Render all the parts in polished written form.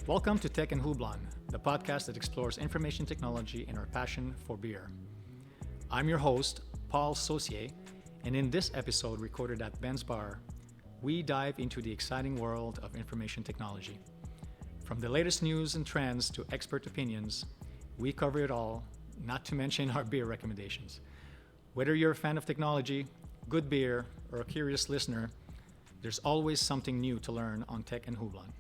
Welcome to Tech and Houblon, the podcast that explores information technology and our passion for beer. I'm your host, Paul Saucier, and in this episode recorded at Ben's Bar, we dive into the exciting world of information technology. From the latest news and trends to expert opinions, we cover it all, not to mention our beer recommendations. Whether you're a fan of technology, good beer, or a curious listener, there's always something new to learn on Tech and Houblon.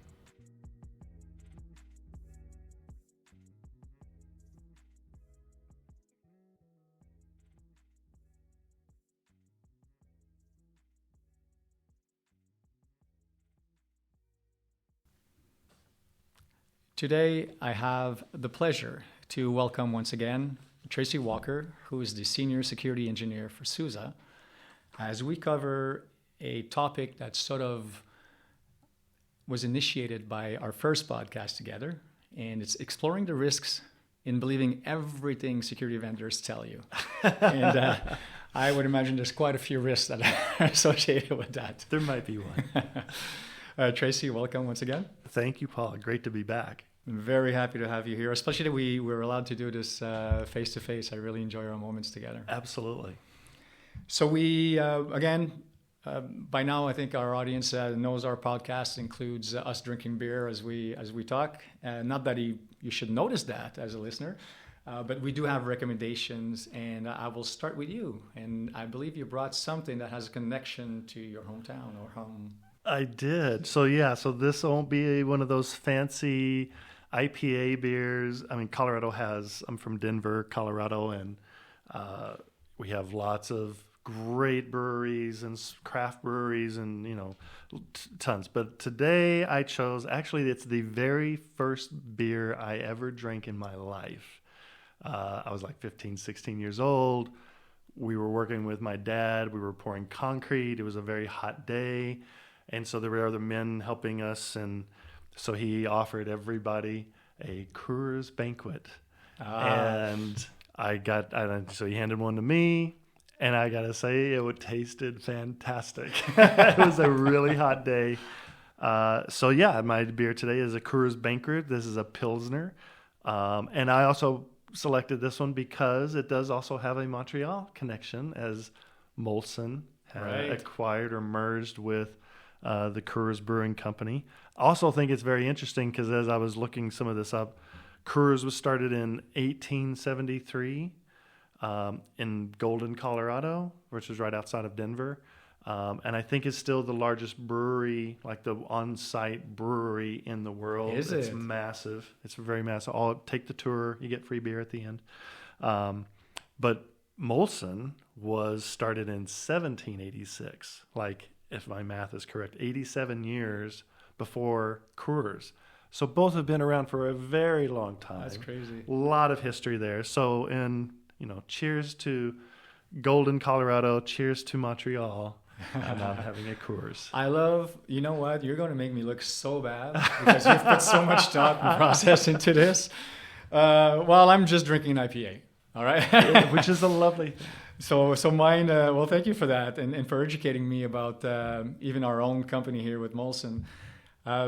Today, I have the pleasure to welcome once again Tracy Walker, who is the Senior Security Engineer for SUSE, as we cover a topic that sort of was initiated by our first podcast together, and it's exploring the risks in believing everything security vendors tell you. And I would imagine there's quite a few risks that are associated with that. There might be one. Tracy, welcome once again. Thank you, Paul. Great to be back. I'm very happy to have you here, especially that we were allowed to do this face-to-face. I really enjoy our moments together. Absolutely. So we, by now, I think our audience knows our podcast includes us drinking beer as we talk. Not that you should notice that as a listener, but we do have recommendations, and I will start with you. And I believe you brought something that has a connection to your hometown or home. I did. So this won't be one of those fancy IPA beers. I mean, I'm from Denver, Colorado, and we have lots of great breweries and craft breweries and, tons. But today I chose, actually, it's the very first beer I ever drank in my life. I was like 15, 16 years old. We were working with my dad. We were pouring concrete. It was a very hot day. And so there were other men helping us, and so he offered everybody a Coors banquet. And so he handed one to me, and I got to say, it tasted fantastic. It was a really hot day. My beer today is a Coors banquet. This is a Pilsner. And I also selected this one because it does also have a Montreal connection, as Molson had acquired or merged with the Coors Brewing Company. I also think it's very interesting because as I was looking some of this up, Coors was started in 1873 in Golden, Colorado, which is right outside of Denver. And I think it's still the largest brewery, like the on-site brewery in the world. It's massive. It's very massive. Take the tour. You get free beer at the end. But Molson was started in 1786, if my math is correct, 87 years before Coors. So both have been around for a very long time. That's crazy. A lot of history there. So, cheers to Golden, Colorado. Cheers to Montreal. And I'm having a Coors. I love, you know what? You're going to make me look so bad because you've put so much thought and process into this. Well, I'm just drinking an IPA. All right. Which is a lovely thing. So mine, well, thank you for that and for educating me about even our own company here with Molson.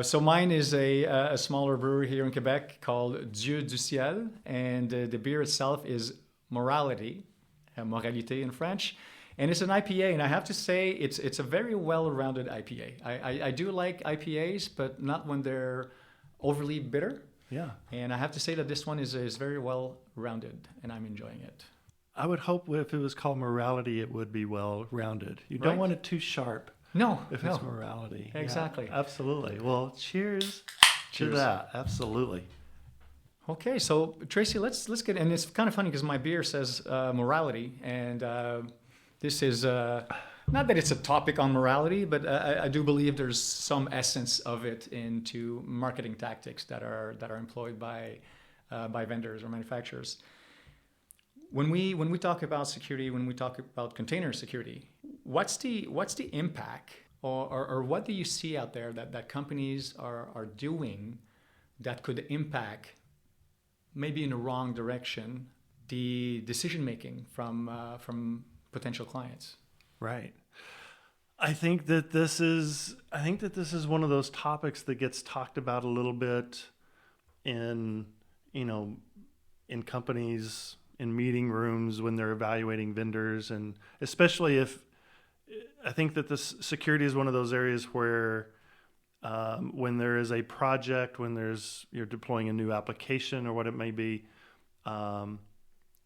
So mine is a smaller brewery here in Quebec called Dieu du Ciel, and the beer itself is Moralité, Moralité in French, and it's an IPA, and I have to say it's a very well-rounded IPA. I do like IPAs, but not when they're overly bitter. Yeah. And I have to say that this one is very well-rounded, and I'm enjoying it. I would hope if it was called Morality, it would be well-rounded. You don't want it too sharp. No. If it's Morality. Exactly. Yeah, absolutely. Well, cheers to that. Absolutely. Okay, so Tracy, let's get, and it's kind of funny because my beer says morality, and this is not that it's a topic on morality, but I do believe there's some essence of it into marketing tactics that are employed by vendors or manufacturers. When we talk about security, when we talk about container security, what's the impact or what do you see out there that companies are doing that could impact, maybe in the wrong direction, the decision making from potential clients? Right. I think that this is one of those topics that gets talked about a little bit in, in companies, in meeting rooms when they're evaluating vendors, and especially if I think that this security is one of those areas where when there is a project, when you're deploying a new application or what it may be,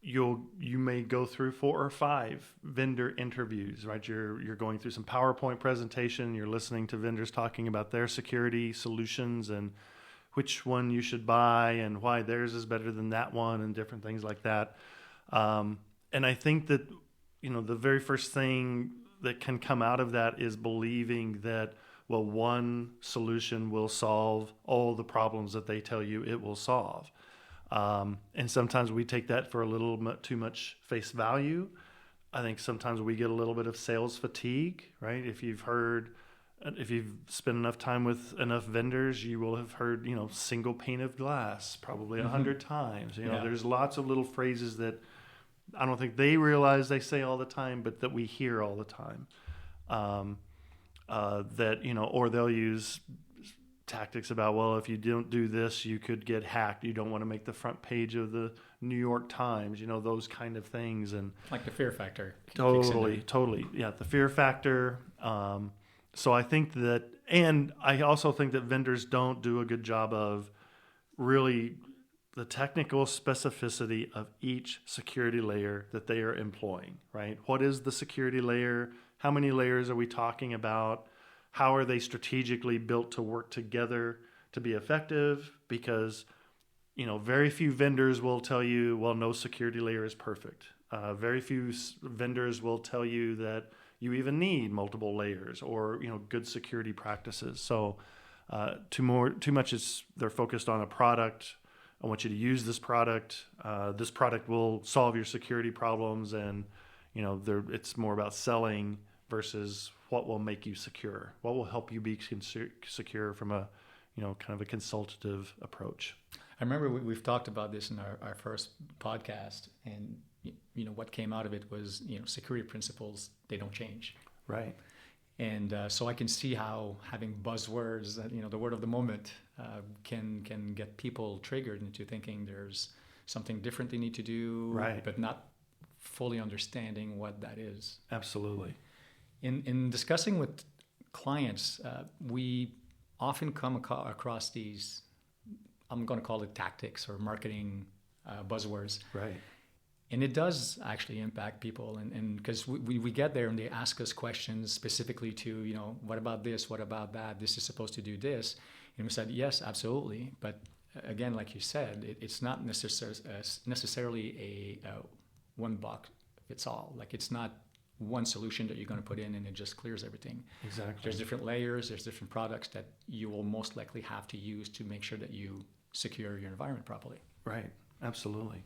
you may go through 4 or 5 vendor interviews, right? You're going through some PowerPoint presentation, you're listening to vendors talking about their security solutions and which one you should buy and why theirs is better than that one and different things like that. And I think that, the very first thing that can come out of that is believing that, well, one solution will solve all the problems that they tell you it will solve. And sometimes we take that for a little too much face value. I think sometimes we get a little bit of sales fatigue, right? If you've spent enough time with enough vendors, you will have heard, single pane of glass probably 100 times. There's lots of little phrases that I don't think they realize they say all the time, but that we hear all the time. Or they'll use tactics about, well, if you don't do this, you could get hacked. You don't want to make the front page of the New York Times, those kind of things. And like the fear factor. Totally. Yeah, the fear factor. So I think that, and I also think that vendors don't do a good job of really the technical specificity of each security layer that they are employing, right? What is the security layer? How many layers are we talking about? How are they strategically built to work together to be effective? Because, very few vendors will tell you, well, no security layer is perfect. Very few vendors will tell you that you even need multiple layers or, good security practices. So too much is they're focused on a product. I want you to use this product. This product will solve your security problems. And, it's more about selling versus what will make you secure, what will help you be secure from a, kind of a consultative approach. I remember we've talked about this in our first podcast, and what came out of it was, security principles, they don't change. Right. And so I can see how having buzzwords, the word of the moment, can get people triggered into thinking there's something different they need to do, right, but not fully understanding what that is. Absolutely. In discussing with clients, we often come across these, I'm going to call it tactics or marketing buzzwords. Right. And it does actually impact people. And because we get there and they ask us questions specifically to, what about this? What about that? This is supposed to do this. And we said, yes, absolutely. But again, like you said, it's not necessarily a one box fits all. Like it's not one solution that you're going to put in and it just clears everything. Exactly. There's different layers, there's different products that you will most likely have to use to make sure that you secure your environment properly. Right. Absolutely.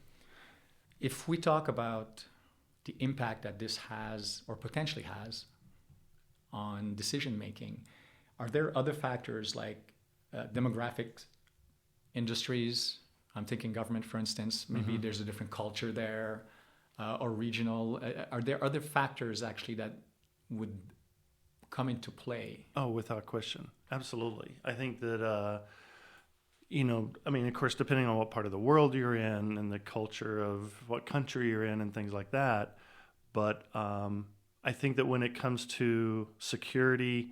If we talk about the impact that this has or potentially has on decision making, are there other factors like demographics, industries? I'm thinking government, for instance. Maybe there's a different culture there. Or regional, are there other factors actually that would come into play? Oh, without question. Absolutely. I think that, of course, depending on what part of the world you're in and the culture of what country you're in and things like that. But I think that when it comes to security,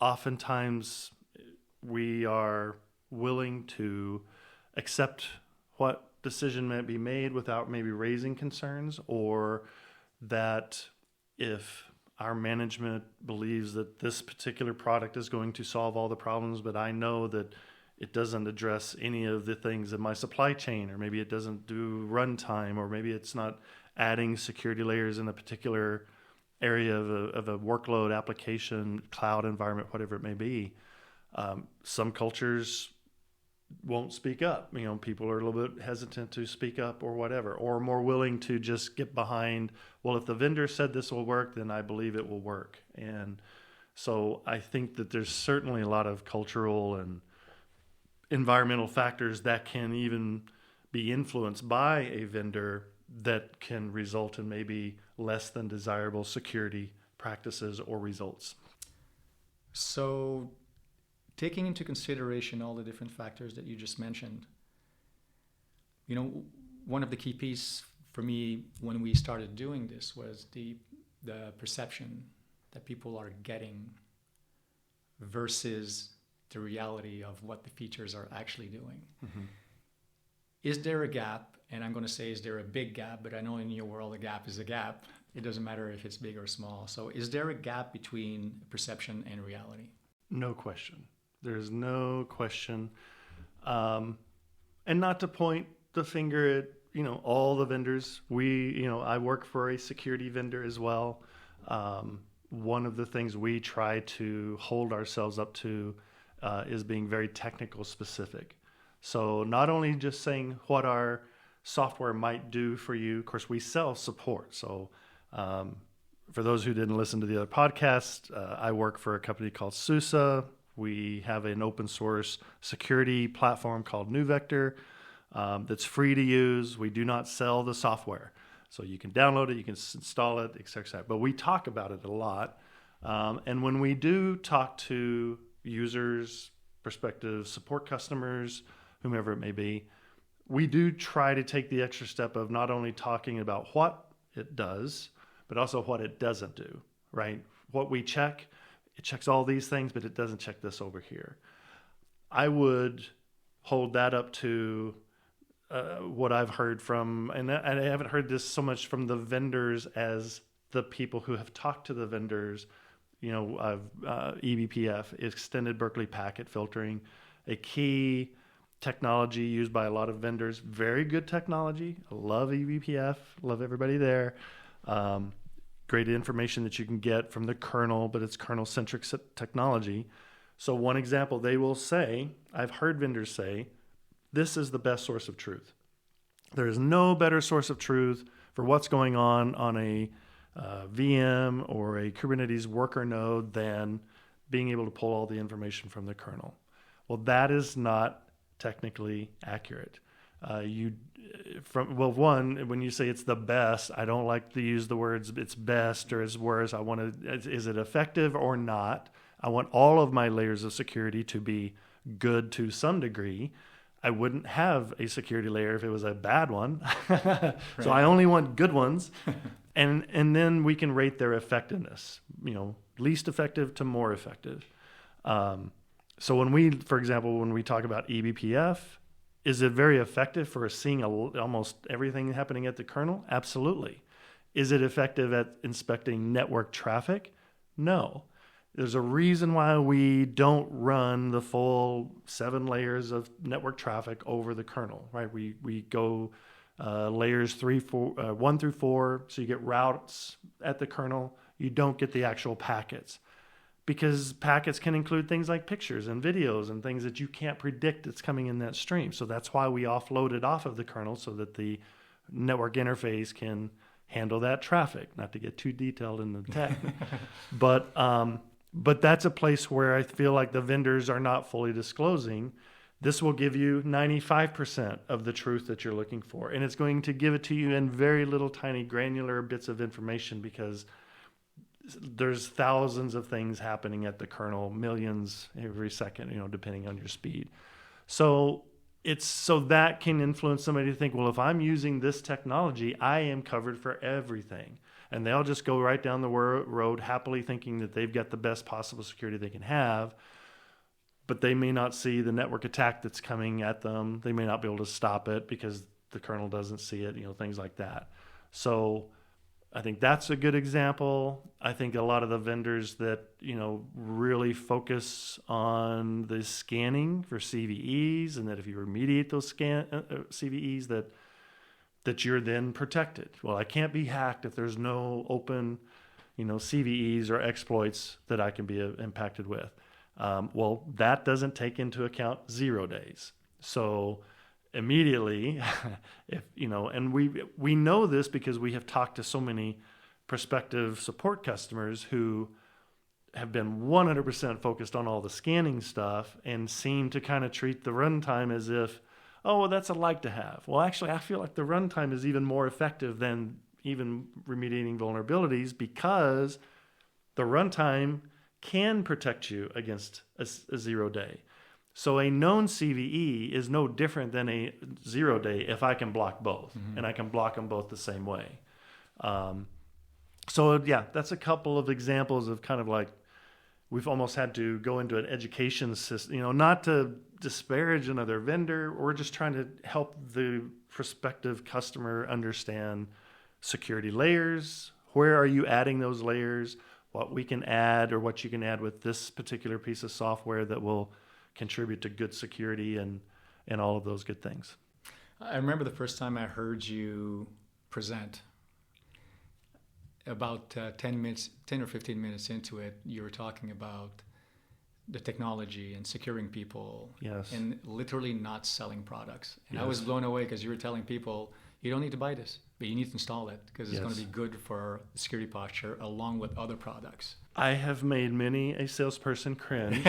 oftentimes we are willing to accept what decision might be made without maybe raising concerns, or that if our management believes that this particular product is going to solve all the problems, but I know that it doesn't address any of the things in my supply chain, or maybe it doesn't do runtime, or maybe it's not adding security layers in a particular area of a workload, application, cloud environment, whatever it may be. Some cultures won't speak up. People are a little bit hesitant to speak up or whatever, or more willing to just get behind, well, if the vendor said this will work, then I believe it will work. And so I think that there's certainly a lot of cultural and environmental factors that can even be influenced by a vendor that can result in maybe less than desirable security practices or results. So taking into consideration all the different factors that you just mentioned, one of the key pieces for me when we started doing this was the perception that people are getting versus the reality of what the features are actually doing. Mm-hmm. Is there a gap? And I'm going to say, is there a big gap? But I know in your world, a gap is a gap. It doesn't matter if it's big or small. So is there a gap between perception and reality? No question. There's no question. And not to point the finger at, all the vendors. I work for a security vendor as well. One of the things we try to hold ourselves up to is being very technical specific. So not only just saying what our software might do for you. Of course, we sell support. So for those who didn't listen to the other podcast, I work for a company called SUSE. We have an open source security platform called NewVector that's free to use. We do not sell the software. So you can download it, you can install it, et cetera, et cetera. But we talk about it a lot. And when we do talk to users, prospective support customers, whomever it may be, we do try to take the extra step of not only talking about what it does, but also what it doesn't do, right? What we check, it checks all these things, but it doesn't check this over here. I would hold that up to what I've heard from, and I haven't heard this so much from the vendors as the people who have talked to the vendors. eBPF, extended Berkeley packet filtering, a key technology used by a lot of vendors. Very good technology. I love eBPF. Love everybody there. Great information that you can get from the kernel, but it's kernel-centric technology. So one example, they will say, I've heard vendors say, this is the best source of truth. There is no better source of truth for what's going on a VM or a Kubernetes worker node than being able to pull all the information from the kernel. Well, that is not technically accurate. When you say it's the best, I don't like to use the words it's best or as worse. I want to, is it effective or not? I want all of my layers of security to be good to some degree. I wouldn't have a security layer if it was a bad one. Right. So I only want good ones. And then we can rate their effectiveness, least effective to more effective. So when we talk about eBPF, is it very effective for seeing almost everything happening at the kernel? Absolutely. Is it effective at inspecting network traffic? No. There's a reason why we don't run the full 7 layers of network traffic over the kernel, right? We go layers 1 through 4, so you get routes at the kernel. You don't get the actual packets, because packets can include things like pictures and videos and things that you can't predict that's coming in that stream. So that's why we offload it off of the kernel so that the network interface can handle that traffic. Not to get too detailed in the tech, but that's a place where I feel like the vendors are not fully disclosing. This will give you 95% of the truth that you're looking for. And it's going to give it to you in very little tiny granular bits of information, because there's thousands of things happening at the kernel, millions every second, depending on your speed. So that can influence somebody to think, well, if I'm using this technology, I am covered for everything. And they'll just go right down the road happily thinking that they've got the best possible security they can have, but they may not see the network attack that's coming at them. They may not be able to stop it because the kernel doesn't see it, things like that. So I think that's a good example. I think a lot of the vendors that, really focus on the scanning for CVEs, and that if you remediate those CVEs, that you're then protected. Well, I can't be hacked if there's no open, CVEs or exploits that I can be impacted with. Well, that doesn't take into account 0 days. So immediately, and we know this because we have talked to so many prospective support customers who have been 100% focused on all the scanning stuff and seem to kind of treat the runtime as if, oh, well, that's a like to have. Well, actually, I feel like the runtime is even more effective than even remediating vulnerabilities, because the runtime can protect you against a 0 day. So a known CVE is no different than a 0 day if I can block both, and I can block them both the same way. So yeah, that's a couple of examples of kind of like we've almost had to go into an education system, not to disparage another vendor. We're just trying to help the prospective customer understand security layers. Where are you adding those layers? What we can add or what you can add with this particular piece of software that will contribute to good security and all of those good things. I remember the first time I heard you present. About 10 or 15 minutes into it, you were talking about the technology and securing people, yes, and literally not selling products. And yes. I was blown away because you were telling people, you don't need to buy this, but you need to install it because it's yes. going to be good for the security posture along with other products. I have made many a salesperson cringe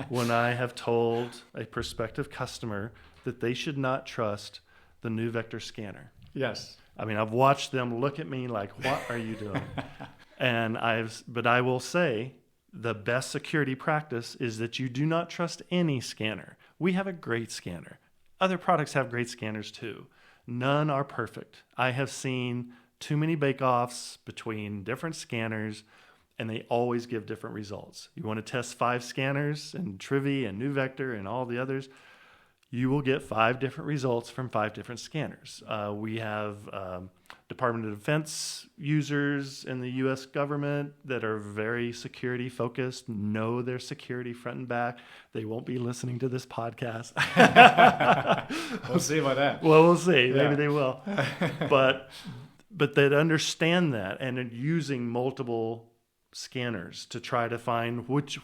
when I have told a prospective customer that they should not trust the NuVector scanner. Yes. I mean, I've watched them look at me like, what are you doing? But I will say the best security practice is that you do not trust any scanner. We have a great scanner. Other products have great scanners too. None are perfect. I have seen too many bake-offs between different scanners, and they always give different results. You want to test 5 scanners and Trivi and NuVector and all the others, you will get 5 different results from 5 different scanners. We have Department of Defense users in the U.S. government that are very security focused, know their security front and back. They won't be listening to this podcast. We'll see about that. Well, we'll see. Yeah. Maybe they will. But they understand that and are using multiple scanners to try to find what's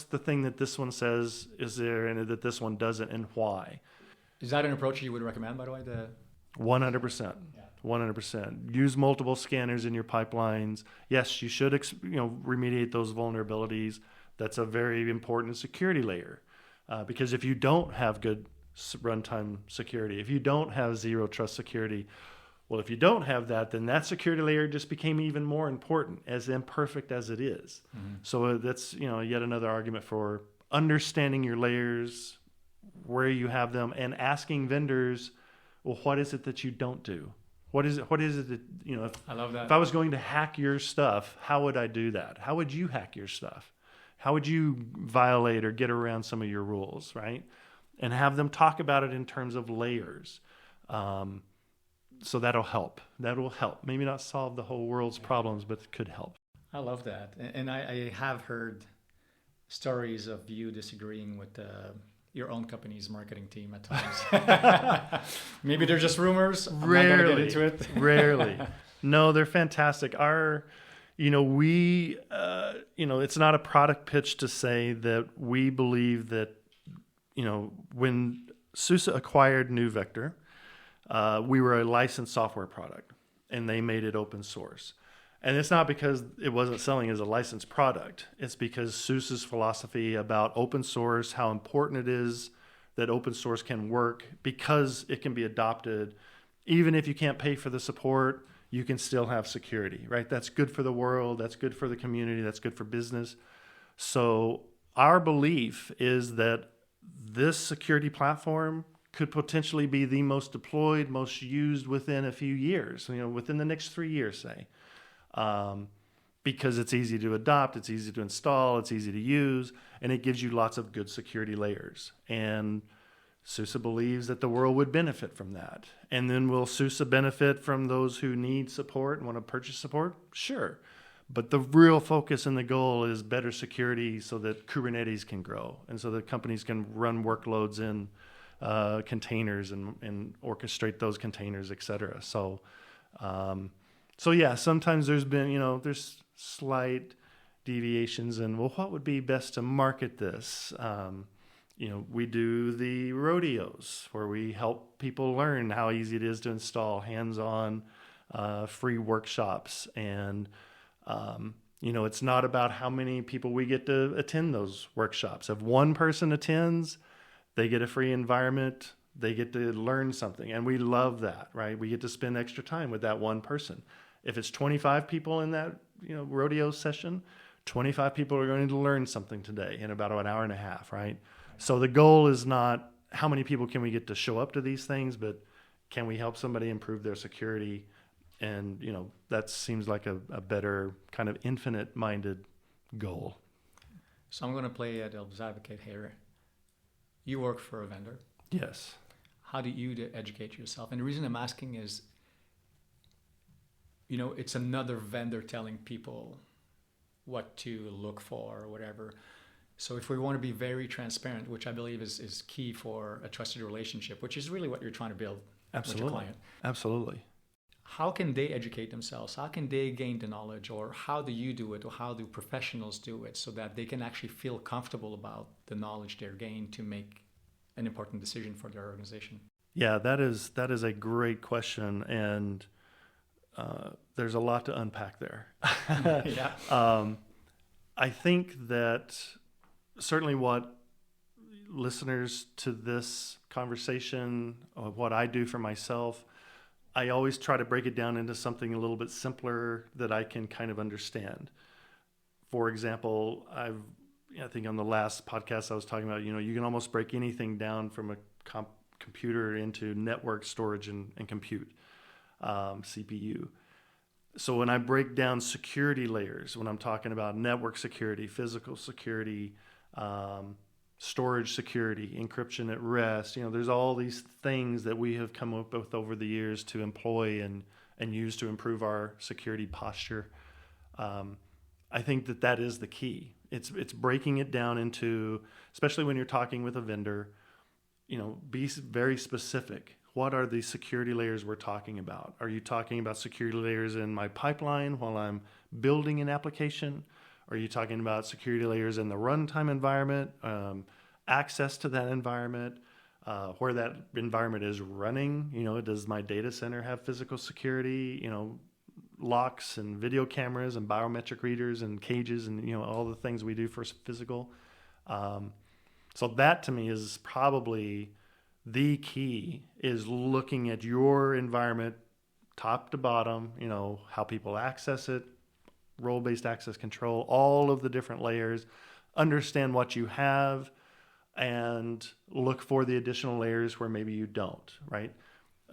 the thing that this one says is there and that this one doesn't, and why. Is that an approach you would recommend, by the way? 100%. 100%. Use multiple scanners in your pipelines. Yes, you should remediate those vulnerabilities. That's a very important security layer, because if you don't have good runtime security, if you don't have zero trust security, well, if you don't have that, then that security layer just became even more important, as imperfect as it is. Mm-hmm. So that's yet another argument for understanding your layers, where you have them, and asking vendors, well, what is it that you don't do? What is it that, I love that. If I was going to hack your stuff, how would I do that? How would you hack your stuff? How would you violate or get around some of your rules, right? And have them talk about it in terms of layers. So that'll help. That will help. Maybe not solve the whole world's problems, but it could help. I love that. And I have heard stories of you disagreeing with your own company's marketing team at times. Maybe they're just rumors. I'm not going to get into it. Rarely. No, they're fantastic. It's not a product pitch to say that we believe that, when SUSE acquired NuVector, we were a licensed software product, and they made it open source. And it's not because it wasn't selling as a licensed product. It's because SUSE's philosophy about open source, how important it is that open source can work because it can be adopted. Even if you can't pay for the support, you can still have security, right? That's good for the world. That's good for the community. That's good for business. So our belief is that this security platform could potentially be the most deployed, most used within a few years, within the next 3 years, say. Because it's easy to adopt, it's easy to install, it's easy to use, and it gives you lots of good security layers. And SUSE believes that the world would benefit from that. And then will SUSE benefit from those who need support and want to purchase support? Sure. But the real focus and the goal is better security so that Kubernetes can grow and so that companies can run workloads in containers and orchestrate those containers, et cetera. So yeah, sometimes there's been, there's slight deviations in, well, what would be best to market this? We do the rodeos where we help people learn how easy it is to install, hands-on, free workshops. And, it's not about how many people we get to attend those workshops. If one person attends, they get a free environment, they get to learn something. And we love that, right? We get to spend extra time with that one person. If it's 25 people in that, rodeo session, 25 people are going to learn something today in about an hour and a half, right? So the goal is not how many people can we get to show up to these things, but can we help somebody improve their security? And, that seems like a better kind of infinite-minded goal. So I'm going to play devil's advocate here. You work for a vendor. Yes. How do you educate yourself? And the reason I'm asking is, it's another vendor telling people what to look for or whatever. So if we want to be very transparent, which I believe is key for a trusted relationship, which is really what you're trying to build with your client. Absolutely. How can they educate themselves? How can they gain the knowledge? Or how do you do it? Or how do professionals do it so that they can actually feel comfortable about the knowledge they're gained to make an important decision for their organization? Yeah, that is a great question. And there's a lot to unpack there. Yeah. I think that certainly what listeners to this conversation, or what I do for myself, I always try to break it down into something a little bit simpler that I can kind of understand. For example, I think on the last podcast I was talking about, you can almost break anything down from a computer into network storage and compute, CPU. So when I break down security layers, when I'm talking about network security, physical security, storage security, encryption at rest, there's all these things that we have come up with over the years to employ and use to improve our security posture. I think that is the key. It's breaking it down into, especially when you're talking with a vendor, be very specific. What are the security layers we're talking about? Are you talking about security layers in my pipeline while I'm building an application? Are you talking about security layers in the runtime environment, access to that environment, where that environment is running? Does my data center have physical security? Locks and video cameras and biometric readers and cages and, all the things we do for physical. So that to me is probably the key, is looking at your environment top to bottom, how people access it, role-based access control, all of the different layers, understand what you have, and look for the additional layers where maybe you don't, right?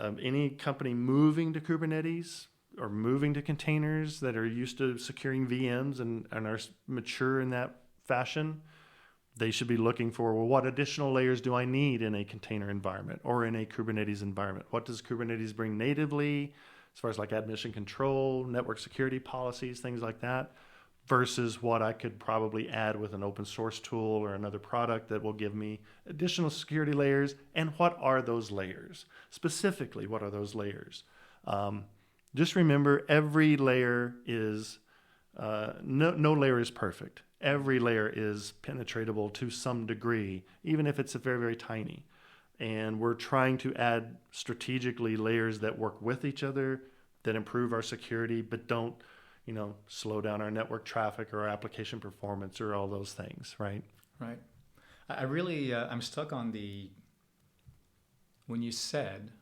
Any company moving to Kubernetes or moving to containers that are used to securing VMs and are mature in that fashion, they should be looking for, well, what additional layers do I need in a container environment or in a Kubernetes environment? What does Kubernetes bring natively as far as like admission control, network security policies, things like that, versus what I could probably add with an open source tool or another product that will give me additional security layers? And what are those layers? Specifically, what are those layers? Just remember, every layer is, no layer is perfect. Every layer is penetratable to some degree, even if it's very, very tiny. And we're trying to add strategically layers that work with each other, that improve our security, but don't, slow down our network traffic or our application performance or all those things, right? Right. I really, I'm stuck on when you said,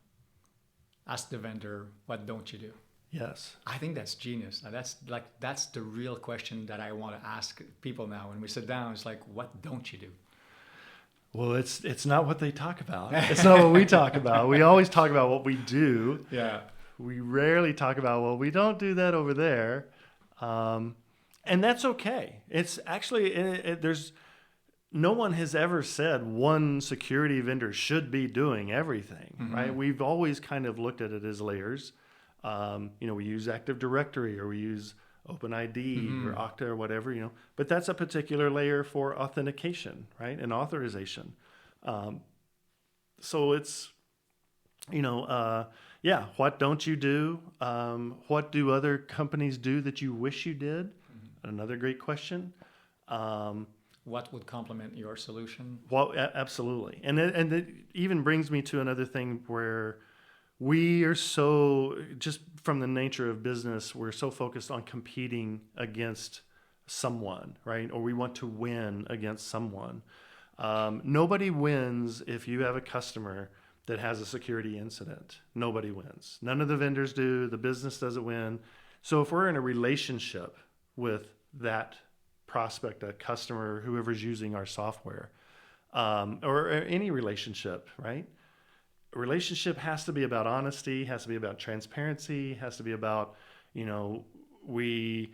ask the vendor, what don't you do? Yes. I think that's genius. Now that's the real question that I want to ask people now. When we sit down, it's like, what don't you do? Well, it's not what they talk about. It's not what we talk about. We always talk about what we do. Yeah. We rarely talk about, well, we don't do that over there. And that's okay. It's actually, there's no one has ever said one security vendor should be doing everything, right? We've always kind of looked at it as layers. We use Active Directory or we use OpenID or Okta or whatever, but that's a particular layer for authentication, right? And authorization. So it's, what don't you do? What do other companies do that you wish you did? Another great question. What would complement your solution? Well, absolutely. And it even brings me to another thing where we are so, just from the nature of business, we're so focused on competing against someone, right? Or we want to win against someone. Nobody wins if you have a customer that has a security incident. Nobody wins. None of the vendors do. The business doesn't win. So if we're in a relationship with that prospect, a customer, whoever's using our software, or any relationship, right? A relationship has to be about honesty, has to be about transparency, has to be about, we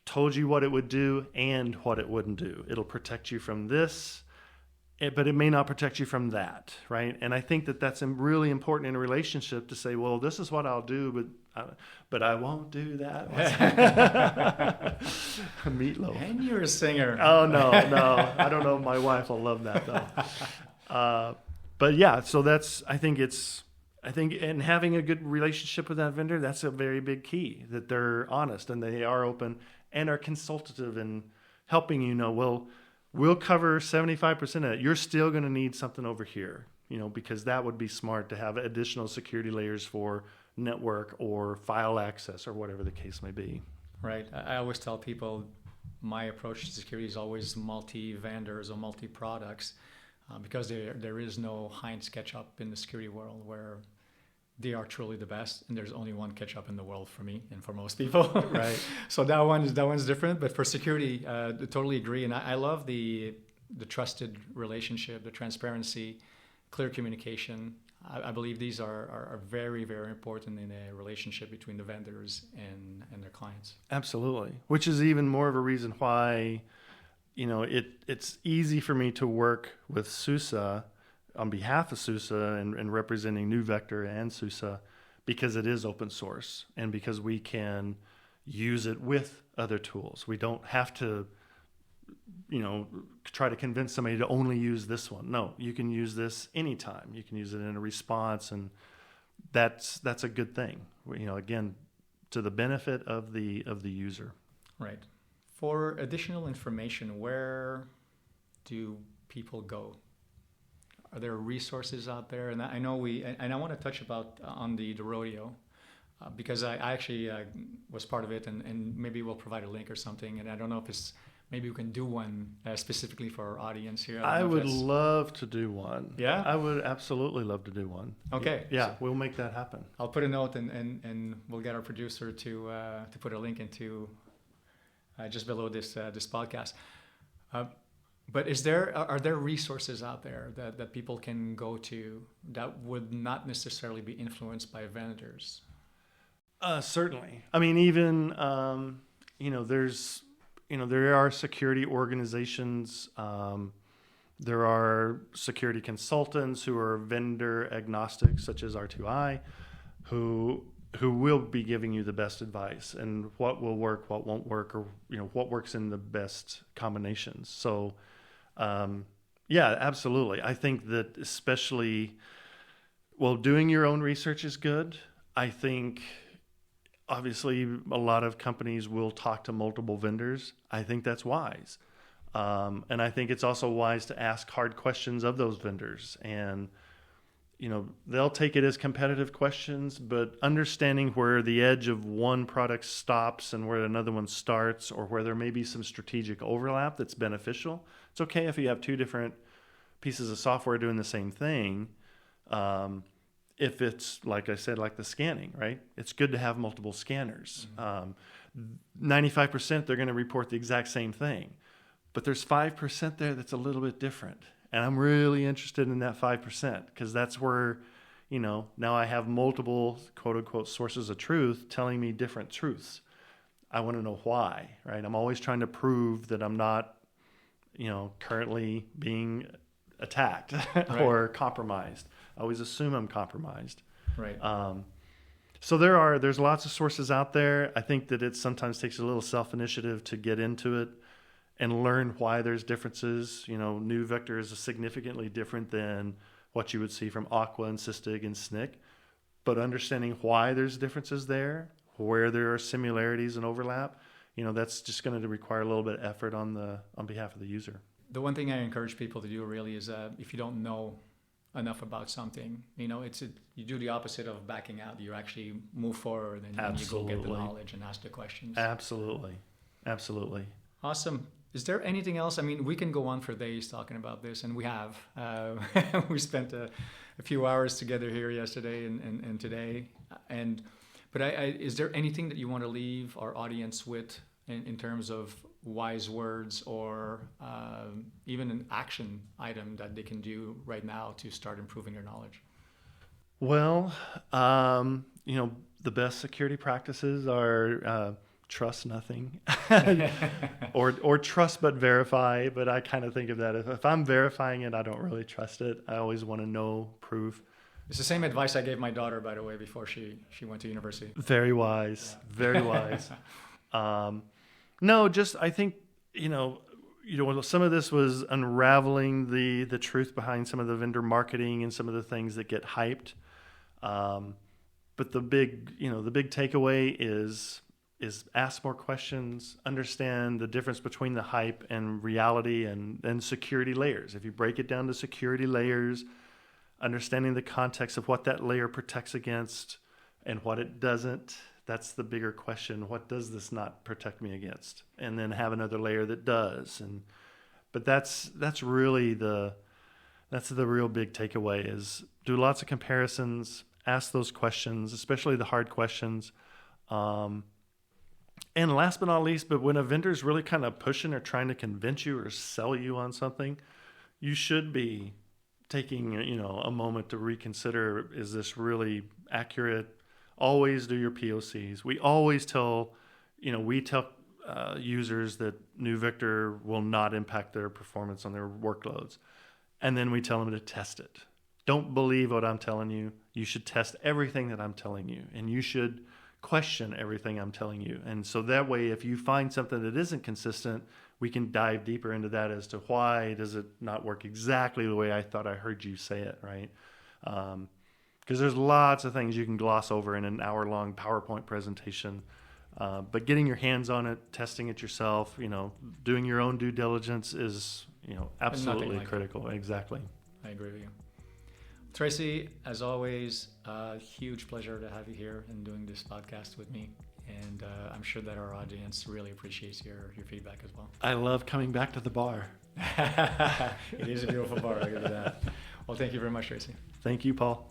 told you what it would do and what it wouldn't do. It'll protect you from this, but it may not protect you from that, right? And I think that that's really important in a relationship to say, well, this is what I'll do, but I won't do that. Meatloaf. And you're a singer. Oh, no. I don't know if my wife will love that, though. But yeah, so I think and having a good relationship with that vendor, that's a very big key, that they're honest and they are open and are consultative in helping well, we'll cover 75% of it. You're still going to need something over here, because that would be smart to have additional security layers for network or file access or whatever the case may be. Right. I always tell people my approach to security is always multi-vendors or multi-products. Because there is no Heinz ketchup in the security world where they are truly the best, and there's only one ketchup in the world for me and for most people. Right. So that one's different. But for security, I totally agree, and I love the trusted relationship, the transparency, clear communication. I believe these are very, very important in a relationship between the vendors and their clients. Absolutely, which is even more of a reason why. It's easy for me to work with SUSE on behalf of SUSE and representing NeuVector and SUSE because it is open source and because we can use it with other tools. We don't have to, try to convince somebody to only use this one. No, you can use this anytime. You can use it in a response, and that's a good thing. Again, to the benefit of the user. Right. For additional information, where do people go? Are there resources out there? And I know and I want to touch on the rodeo because I actually was part of it, and maybe we'll provide a link or something. And I don't know if maybe we can do one specifically for our audience here. I would love to do one. Yeah? I would absolutely love to do one. Okay. Yeah, so we'll make that happen. I'll put a note and we'll get our producer to put a link into just below this podcast. But are there resources out there that people can go to that would not necessarily be influenced by vendors? Certainly. I mean, even there are security organizations. There are security consultants who are vendor agnostic, such as R2I, who will be giving you the best advice and what will work, what won't work, or what works in the best combinations. So, yeah, absolutely. I think that especially, doing your own research is good. I think, obviously, a lot of companies will talk to multiple vendors. I think that's wise. And I think it's also wise to ask hard questions of those vendors. And they'll take it as competitive questions, but understanding where the edge of one product stops and where another one starts, or where there may be some strategic overlap that's beneficial. It's okay if you have two different pieces of software doing the same thing. If it's, like I said, like the scanning, right? It's good to have multiple scanners. 95% they're going to report the exact same thing, but there's 5% there that's a little bit different. And I'm really interested in that 5% because that's where, now I have multiple quote unquote sources of truth telling me different truths. I want to know why, right? I'm always trying to prove that I'm not, currently being attacked or compromised. I always assume I'm compromised. Right. So there's lots of sources out there. I think that it sometimes takes a little self-initiative to get into it and learn why there's differences. NeuVector is significantly different than what you would see from Aqua and Sysdig and SNCC. But understanding why there's differences there, where there are similarities and overlap, that's just going to require a little bit of effort on behalf of the user. The one thing I encourage people to do really is if you don't know enough about something, you do the opposite of backing out. You actually move forward and you go get the knowledge and ask the questions. Absolutely. Awesome. Is there anything else? I mean, we can go on for days talking about this, and we have. We spent a few hours together here yesterday and today. But is there anything that you want to leave our audience with in terms of wise words or even an action item that they can do right now to start improving their knowledge? Well, the best security practices are trust nothing, or trust but verify. But I kind of think of that if I'm verifying it, I don't really trust it. I always want to know proof. It's the same advice I gave my daughter, by the way, before she went to university. Very wise, very wise. No, just I think some of this was unraveling the truth behind some of the vendor marketing and some of the things that get hyped. But the big takeaway is ask more questions, understand the difference between the hype and reality and security layers. If you break it down to security layers, understanding the context of what that layer protects against and what it doesn't, that's the bigger question. What does this not protect me against? And then have another layer that does. But that's really the real big takeaway is do lots of comparisons, ask those questions, especially the hard questions. And last but not least, but when a vendor's really kind of pushing or trying to convince you or sell you on something, you should be taking, a moment to reconsider, is this really accurate? Always do your POCs. We always tell users that New Victor will not impact their performance on their workloads. And then we tell them to test it. Don't believe what I'm telling you. You should test everything that I'm telling you. And you should question everything I'm telling you. And so that way, if you find something that isn't consistent, we can dive deeper into that as to why does it not work exactly the way I thought I heard you say it, right? Because there's lots of things you can gloss over in an hour-long PowerPoint presentation. But getting your hands on it, testing it yourself, doing your own due diligence is, absolutely like critical. That. Exactly. I agree with you. Tracy, as always, huge pleasure to have you here and doing this podcast with me. And I'm sure that our audience really appreciates your feedback as well. I love coming back to the bar. It is a beautiful bar, I'll give you that. Well, thank you very much, Tracy. Thank you, Paul.